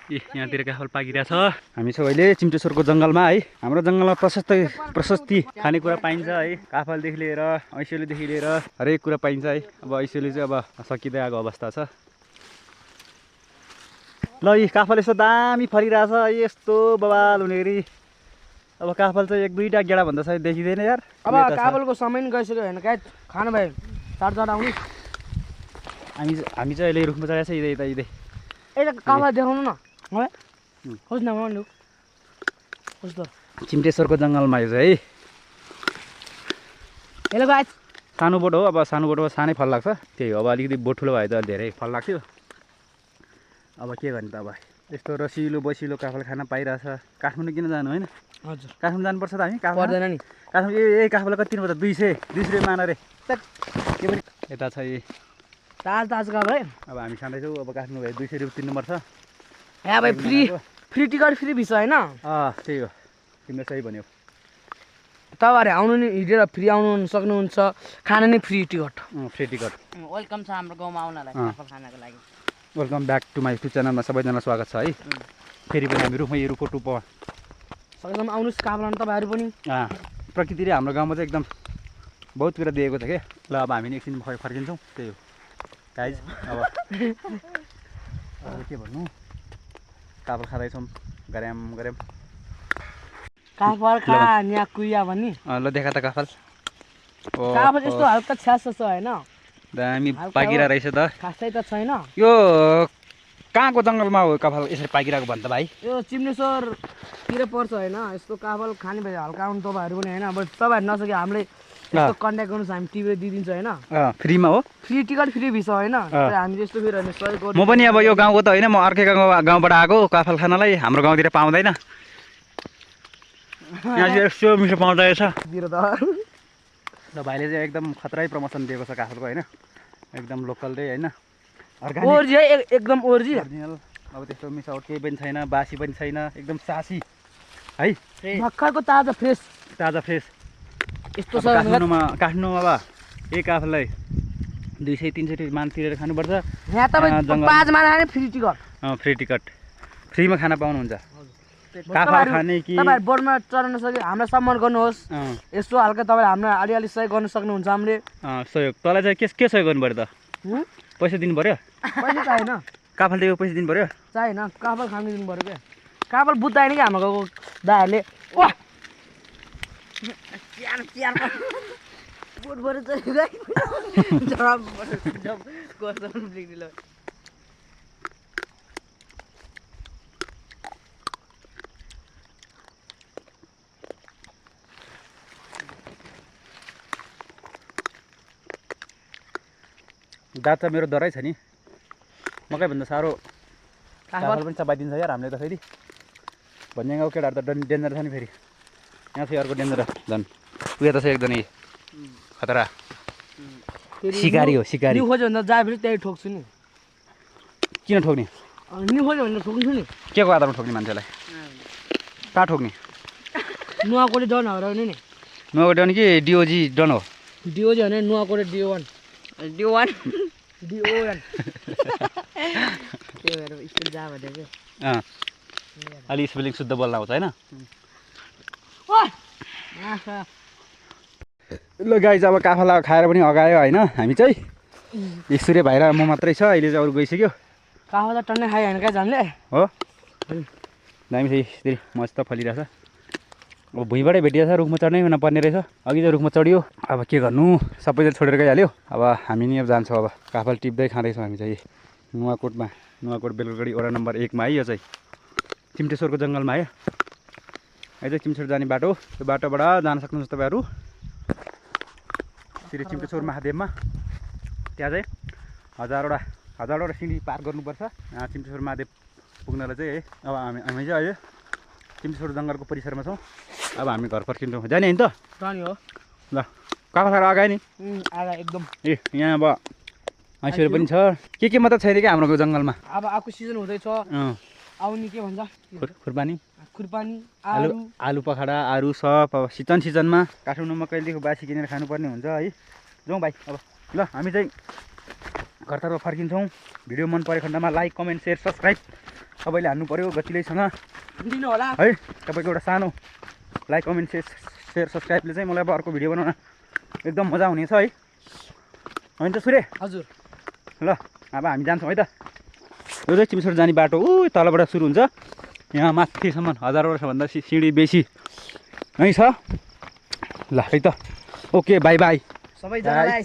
यहाँतिर काफल पाकिरहेछ। हामी छौँ अहिले चिम्टेश्वरको जङ्गलमा है। हाम्रो जङ्गलमा प्रशस्ति खानेकुरा पाइन्छ है। काफलदेखि लिएर ऐसेलुदेखि लिएर हरेक कुरा पाइन्छ है। अब ऐसेलु चाहिँ अब सकिँदै आएको अवस्था छ। ल यी काफल यस्तो दामी फलिरहेछ यस्तो बवाल हुनेगरी। अब काफल चाहिँ एक दुईवटा गेडा भन्दा चाहिँ देखिँदैन यार। अब काफलको समय नि गइसक्यो होइन क्या खानु भयो चार आउनु। हामी चाहिँ अहिले रुखमा चढेको छ यता यतै काफल देखाउनु न खोज्न भन्नु खोज त चिम्टेश्वरको जङ्गलमा यो चाहिँ है। हेलो गाइस सानो बोट हो। अब सानो बोटमा सानै फल लाग्छ त्यही हो। अब अलिकति बोट ठुलो भए त धेरै फल लाग्थ्यो। अब के गर्ने त अब यस्तो रसिलो बसिलो काफल खान पाइरहेछ। काठमाडौँ किन जानु होइन? हजुर काठमाडौँ जानुपर्छ त हामी। पर्दैन नि काठमाडौँ यही काफल कति पर्छ 200 रुपियाँ मान रे। के पनि यता छ यी ताज काफल है। अब हामी खाँदैछौँ। अब काट्नु भए 200 रुपियाँ तिर्नुपर्छ। यहाँ भाइ फ्री टिकट फ्री भिसा होइन? त्यही हो तिमीले सही भन्यो। तपाईँहरू आउनु नि हिँडेर फ्री आउनु सक्नुहुन्छ। खाना नि free ticket. Free ticket. Welcome छ हाम्रो गाउँमा आउनलाई काफल खानको लागि। Welcome back to my YouTube च्यानलमा सबैजना स्वागत छ है। फेरि पनि हामी रुखमै रुखको टुप्पो सबैजना आउनुहोस् काफल खान तपाईँहरू पनि। प्रकृतिले हाम्रो गाउँमा चाहिँ एकदम बहुत कुरा दिएको छ क्या। ल अब हामी एकछिन फर्किन्छौँ त्यही हो गाइज। अब के भन्नु काफल खाँदैछौँ गऱ्याम काफल खा यहाँ कुइया भन्ने। ल देखा त काफल। काफल यस्तो हल्का छ्यास छ होइन? दामी पाकिरहेको रहेछ त। खासै त छैन। यो कहाँको जङ्गलमा हो काफल यसरी पाकिरहेको भन्छ भाइ? यो चिम्नेश्वरतिर पर्छ होइन? यस्तो काफल खाने भए हल्का आउनु तपाईँहरू पनि होइन? अब तपाईँहरू नसक्यो हामीले यस्तो कन्ट्याक्ट गर्नुहोस् हामी टिभीले दिइदिन्छ होइन? फ्रीमा हो? फ्री टिकट फ्री भिसा होइन? हामी त्यस्तो फेरि होइन सहयोग गर्नु। म पनि अब यो गाउँको त होइन म अर्कै गाउँबाट आएको काफल खानलाई। हाम्रो गाउँतिर पाउँदैन। यहाँ चाहिँ यस्तो मिठो पाउँदो रहेछ। ल भाइले चाहिँ एकदम खतरै प्रमोसन दिएको छ काफलको होइन? एकदम लोकल चाहिँ होइन ओरिजिनल एकदम ओरिजिनल। अब त्यस्तो मिसावट केही पनि छैन बासी पनि छैन एकदम सासी है। भर्खरको ताजा फ्रेस यस्तो छ। काठमाडौँमा अब एक काफललाई 200-300 रुपियाँ मान तिरेर खानुपर्छ। यहाँ तपाईँ 5 मान खाने फ्री टिकट। फ्री टिकट फ्रीमा खाना पाउनुहुन्छ। काफल खाने कि तपाईँहरू बोर्डमा चढ्न सक्यो हामीलाई सम्मान गर्नुहोस्। यस्तो हल्का तपाईँले हामीलाई अलिअलि सहयोग गर्न सक्नुहुन्छ। हामीले सहयोग तँलाई चाहिँ के सहयोग गर्नु पऱ्यो त? पैसा दिनु पऱ्यो? पैसा चाहिएन। काफल दिएको पैसा दिनु पऱ्यो? चाहिएन काफल खानु दिनु पऱ्यो क्या। काफल बुझ्दैन कि हाम्रो गाउँको दाहरूले। वाह दाँत त मेरो डरै छ नि। मकै भन्दा साह्रो काफल पनि चबाइदिन्छ यार हामीले त। फेरि भन्ने गाउँ केटाहरू त डेन्जर छ नि। फेरि यहाँ चाहिँ अर्को डेन्जर झन् उयो त छ एकदमै खतरा सिकारी हो। सिकारी न्यु खोज्यो भने त जहाँ फेरि त्यही ठोक्छु नि। किन ठोक्ने? न्यु खोज्यो भने त ठोक्छु नि। के को आधारमा ठोक्ने मान्छेलाई? कहाँ ठोक्ने? नुवाकोटे डन हो र नि। नुवाकोटे डन कि डिओजी डन हो? डिओजी भने नुवाकोटे डिओ1 अलि स्पेलिङ शुद्ध बोल्न आउँछ होइन? ल गाइज अब काफल खाएर पनि अगायो होइन? हामी चाहिँ सूर्य भाइ र म मात्रै छ अहिले चाहिँ अरू गइसक्यो। काफल त टन्नै खायो होइन क्या हामीले हो दामी चाहिँ यसरी मस्त फलिरहेछ। अब भुइँबाटै भेटिएछ रुखमा चढ्नै नपर्ने रहेछ। अघि चाहिँ रुखमा चढियो अब के गर्नु सबैजना छोडेर गइहाल्यो। अब हामी नि अब जान्छौँ। अब काफल टिप्दै खाँदैछौँ हामी चाहिँ नुवाकोट बेलगढी वडा नम्बर 1 मा है। यो चाहिँ चिम्टेश्वरको जङ्गलमा है। यो चाहिँ चिम्टेश्वर जाने बाटो। त्यो बाटोबाट जान सक्नुहुन्छ तपाईँहरू श्री चिम्टेश्वर महादेवमा। त्यहाँ चाहिँ हजारवटा सिँढी पार गर्नुपर्छ चिम्टेश्वर महादेव पुग्नलाई चाहिँ है। अब हामी चाहिँ अहिले चिम्टेश्वर जङ्गलको परिसरमा छौँ। अब हामी घर फर्किन्छौँ। जाने होइन त? हो ल काफल खाएर अगायो नि एकदम। यहाँ अब ऐसेलु पनि छ के मात्र छैन क्या हाम्रो जङ्गलमा। अब आएको सिजन हुँदैछ आउने के भन्छ खुर्पानी आलु पखाडा आरु सब अब सिजनमा काठमाडौँमा कहिलेदेखि बासी किनेर खानुपर्ने हुन्छ है। जाउँ भाइ अब। ल हामी चाहिँ घरतर्फ फर्किन्छौँ। भिडियो मन परेको खण्डमा लाइक कमेन्ट सेयर सब्सक्राइब तपाईँले हान्नु पऱ्यो गतिलैसँग दिनु होला है। तपाईँको एउटा सानो लाइक कमेन्ट सेयर सब्सक्राइबले चाहिँ मलाई अब अर्को भिडियो बनाउन एकदम मजा हुनेछ है। होइन त सूर्य? हजुर ल अब हामी जान्छौँ है त। यो चाहिँ चिम्सोट जाने बाटो ऊ तलबाट सुरु हुन्छ, यहाँ माथिसम्म 1000 वर्षभन्दा सिँढी बेसी नै छ। ल है त, ओके बाई बाई। सबैजनालाई